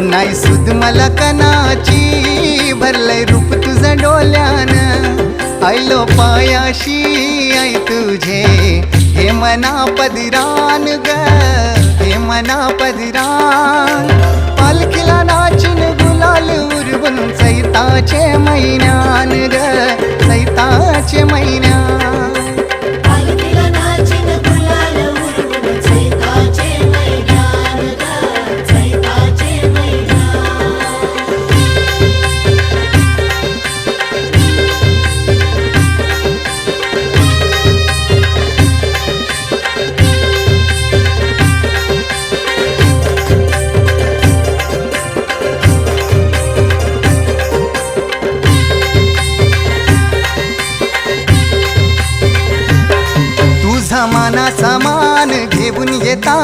नाही सुद मला कनाची, भरलंय रूप तुझं डोल्यान, आयलो पायाशी आई तुझे, हे मना पदिरान ग, हे मना पदिरान. पालखीला नाचून गुलाल उरवून चैताचे महिन्यान ग, चैताचे महिन्यान. पालखीला नाचून गुलाल उडवून चैताचे मैदान ग, चैताचे मैदान. तुझा मानाचा मान घेऊन येता